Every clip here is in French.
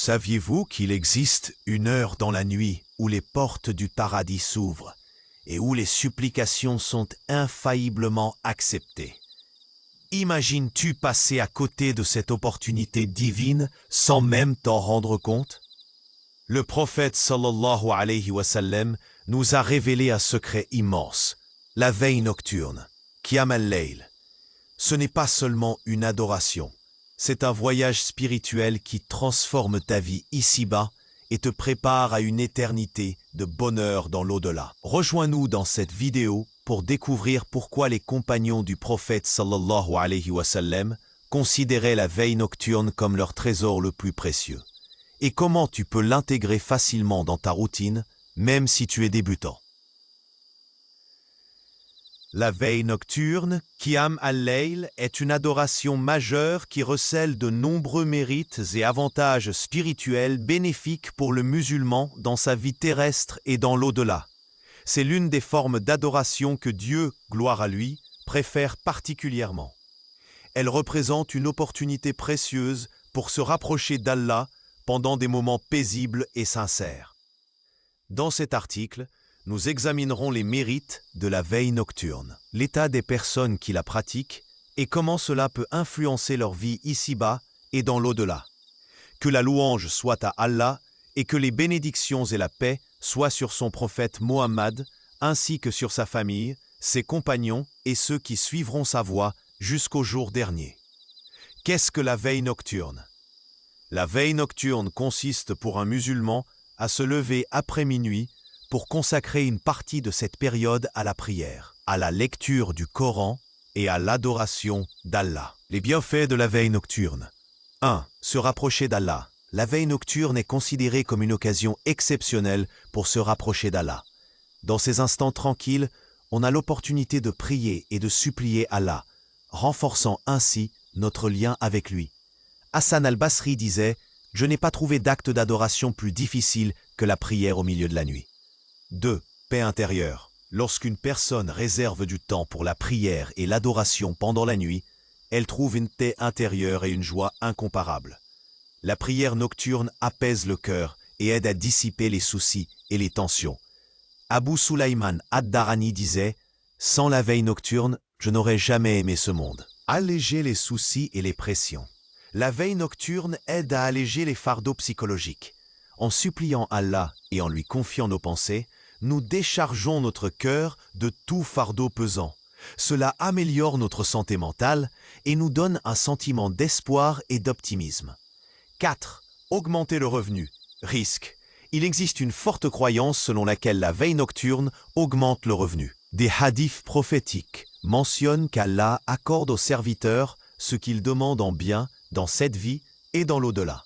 Saviez-vous qu'il existe une heure dans la nuit où les portes du paradis s'ouvrent et où les supplications sont infailliblement acceptées? Imagines-tu passer à côté de cette opportunité divine sans même t'en rendre compte? Le prophète sallallahu alayhi wa sallam nous a révélé un secret immense, la veille nocturne, Qiyam al-Layl. Ce n'est pas seulement une adoration, c'est un voyage spirituel qui transforme ta vie ici-bas et te prépare à une éternité de bonheur dans l'au-delà. Rejoins-nous dans cette vidéo pour découvrir pourquoi les compagnons du prophète sallallahu alayhi wa sallam considéraient la veille nocturne comme leur trésor le plus précieux, et comment tu peux l'intégrer facilement dans ta routine, même si tu es débutant. La veille nocturne, Qiyam al-Layl, est une adoration majeure qui recèle de nombreux mérites et avantages spirituels bénéfiques pour le musulman dans sa vie terrestre et dans l'au-delà. C'est l'une des formes d'adoration que Dieu, gloire à lui, préfère particulièrement. Elle représente une opportunité précieuse pour se rapprocher d'Allah pendant des moments paisibles et sincères. Dans cet article, nous examinerons les mérites de la veille nocturne, l'état des personnes qui la pratiquent et comment cela peut influencer leur vie ici-bas et dans l'au-delà. Que la louange soit à Allah et que les bénédictions et la paix soient sur son prophète Mohammed, ainsi que sur sa famille, ses compagnons et ceux qui suivront sa voie jusqu'au jour dernier. Qu'est-ce que la veille nocturne? La veille nocturne consiste pour un musulman à se lever après minuit pour consacrer une partie de cette période à la prière, à la lecture du Coran et à l'adoration d'Allah. Les bienfaits de la veille nocturne. 1. Se rapprocher d'Allah. La veille nocturne est considérée comme une occasion exceptionnelle pour se rapprocher d'Allah. Dans ces instants tranquilles, on a l'opportunité de prier et de supplier Allah, renforçant ainsi notre lien avec lui. Hassan al-Basri disait « Je n'ai pas trouvé d'acte d'adoration plus difficile que la prière au milieu de la nuit. » 2. Paix intérieure. Lorsqu'une personne réserve du temps pour la prière et l'adoration pendant la nuit, elle trouve une paix intérieure et une joie incomparables. La prière nocturne apaise le cœur et aide à dissiper les soucis et les tensions. Abu Sulaiman ad-Darani disait « Sans la veille nocturne, je n'aurais jamais aimé ce monde. » Alléger les soucis et les pressions. La veille nocturne aide à alléger les fardeaux psychologiques. En suppliant Allah et en lui confiant nos pensées, nous déchargeons notre cœur de tout fardeau pesant. Cela améliore notre santé mentale et nous donne un sentiment d'espoir et d'optimisme. 4. Augmenter le revenu. Risque. Il existe une forte croyance selon laquelle la veille nocturne augmente le revenu. Des hadiths prophétiques mentionnent qu'Allah accorde aux serviteurs ce qu'ils demandent en bien dans cette vie et dans l'au-delà.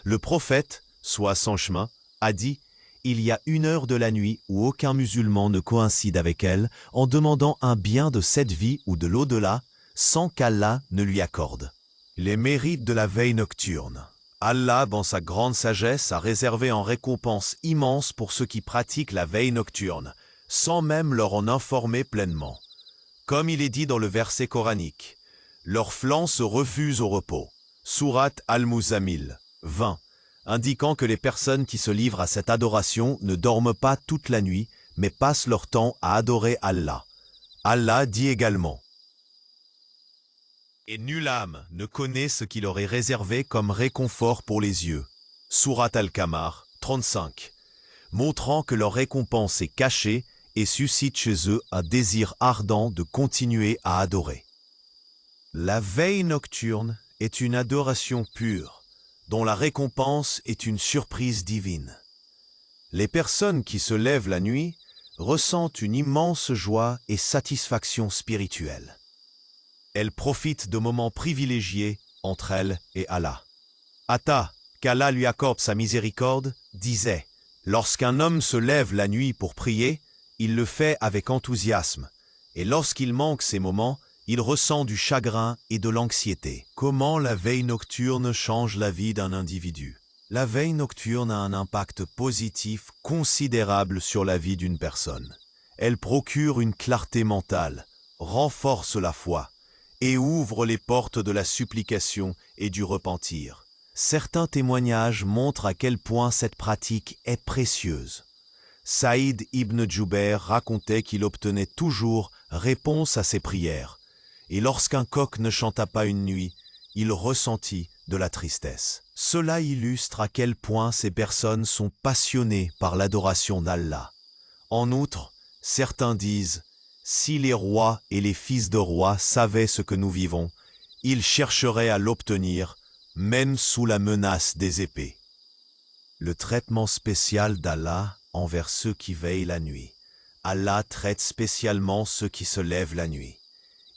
Le prophète, soit son chemin, a dit « Il y a une heure de la nuit où aucun musulman ne coïncide avec elle en demandant un bien de cette vie ou de l'au-delà sans qu'Allah ne lui accorde. » Les mérites de la veille nocturne. Allah, dans sa grande sagesse, a réservé en récompense immense pour ceux qui pratiquent la veille nocturne, sans même leur en informer pleinement. Comme il est dit dans le verset coranique, « Leurs flancs se refusent au repos. » Sourate Al-Muzammil 20. Indiquant que les personnes qui se livrent à cette adoration ne dorment pas toute la nuit, mais passent leur temps à adorer Allah. Allah dit également « Et nulle âme ne connaît ce qu'il aurait réservé comme réconfort pour les yeux. » Sourate Al-Qamar 35. Montrant que leur récompense est cachée et suscite chez eux un désir ardent de continuer à adorer. La veille nocturne est une adoration pure, dont la récompense est une surprise divine. Les personnes qui se lèvent la nuit ressentent une immense joie et satisfaction spirituelle. Elles profitent de moments privilégiés entre elles et Allah. Atta, qu'Allah lui accorde sa miséricorde, disait « Lorsqu'un homme se lève la nuit pour prier, il le fait avec enthousiasme, et lorsqu'il manque ces moments, il ressent du chagrin et de l'anxiété. » Comment la veille nocturne change la vie d'un individu? La veille nocturne a un impact positif considérable sur la vie d'une personne. Elle procure une clarté mentale, renforce la foi et ouvre les portes de la supplication et du repentir. Certains témoignages montrent à quel point cette pratique est précieuse. Saïd ibn Jubair racontait qu'il obtenait toujours réponse à ses prières, et lorsqu'un coq ne chanta pas une nuit, il ressentit de la tristesse. Cela illustre à quel point ces personnes sont passionnées par l'adoration d'Allah. En outre, certains disent « Si les rois et les fils de rois savaient ce que nous vivons, ils chercheraient à l'obtenir, même sous la menace des épées. » Le traitement spécial d'Allah envers ceux qui veillent la nuit. Allah traite spécialement ceux qui se lèvent la nuit.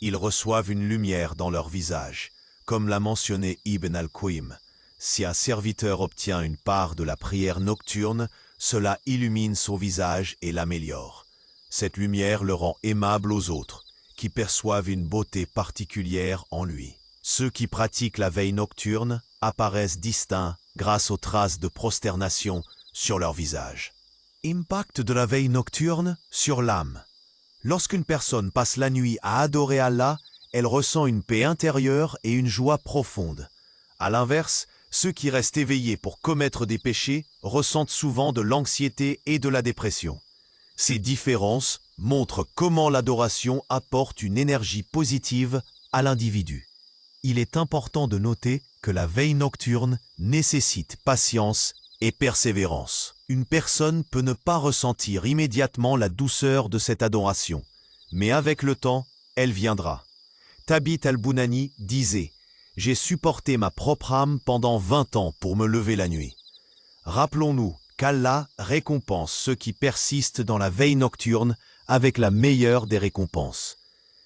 Ils reçoivent une lumière dans leur visage, comme l'a mentionné Ibn al-Qayyim. Si un serviteur obtient une part de la prière nocturne, cela illumine son visage et l'améliore. Cette lumière le rend aimable aux autres, qui perçoivent une beauté particulière en lui. Ceux qui pratiquent la veille nocturne apparaissent distincts grâce aux traces de prosternation sur leur visage. Impact de la veille nocturne sur l'âme. Lorsqu'une personne passe la nuit à adorer Allah, elle ressent une paix intérieure et une joie profonde. À l'inverse, ceux qui restent éveillés pour commettre des péchés ressentent souvent de l'anxiété et de la dépression. Ces différences montrent comment l'adoration apporte une énergie positive à l'individu. Il est important de noter que la veille nocturne nécessite patience et persévérance. Une personne peut ne pas ressentir immédiatement la douceur de cette adoration, mais avec le temps, elle viendra. Thabit al-Bunani disait « J'ai supporté ma propre âme pendant 20 ans pour me lever la nuit. » Rappelons-nous qu'Allah récompense ceux qui persistent dans la veille nocturne avec la meilleure des récompenses.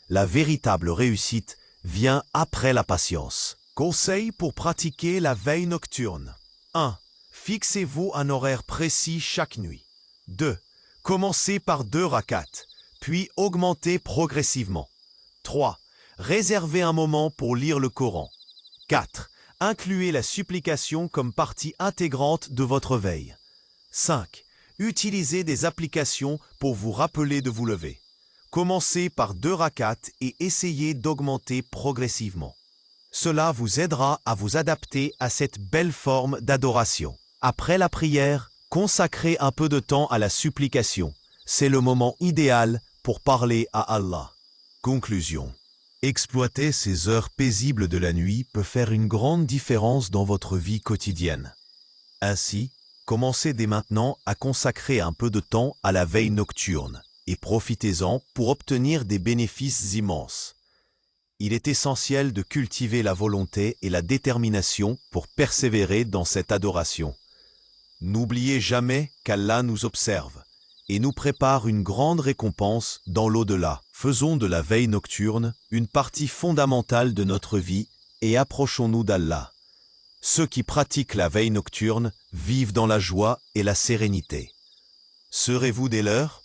La véritable réussite vient après la patience. Conseils pour pratiquer la veille nocturne. 1. Fixez-vous un horaire précis chaque nuit. 2. Commencez par 2 rakats, puis augmentez progressivement. 3. Réservez un moment pour lire le Coran. 4. Incluez la supplication comme partie intégrante de votre veille. 5. Utilisez des applications pour vous rappeler de vous lever. Commencez par 2 rakats et essayez d'augmenter progressivement. Cela vous aidera à vous adapter à cette belle forme d'adoration. Après la prière, consacrez un peu de temps à la supplication. C'est le moment idéal pour parler à Allah. Conclusion. Exploiter ces heures paisibles de la nuit peut faire une grande différence dans votre vie quotidienne. Ainsi, commencez dès maintenant à consacrer un peu de temps à la veille nocturne et profitez-en pour obtenir des bénéfices immenses. Il est essentiel de cultiver la volonté et la détermination pour persévérer dans cette adoration. N'oubliez jamais qu'Allah nous observe et nous prépare une grande récompense dans l'au-delà. Faisons de la veille nocturne une partie fondamentale de notre vie et approchons-nous d'Allah. Ceux qui pratiquent la veille nocturne vivent dans la joie et la sérénité. Serez-vous des leurs ?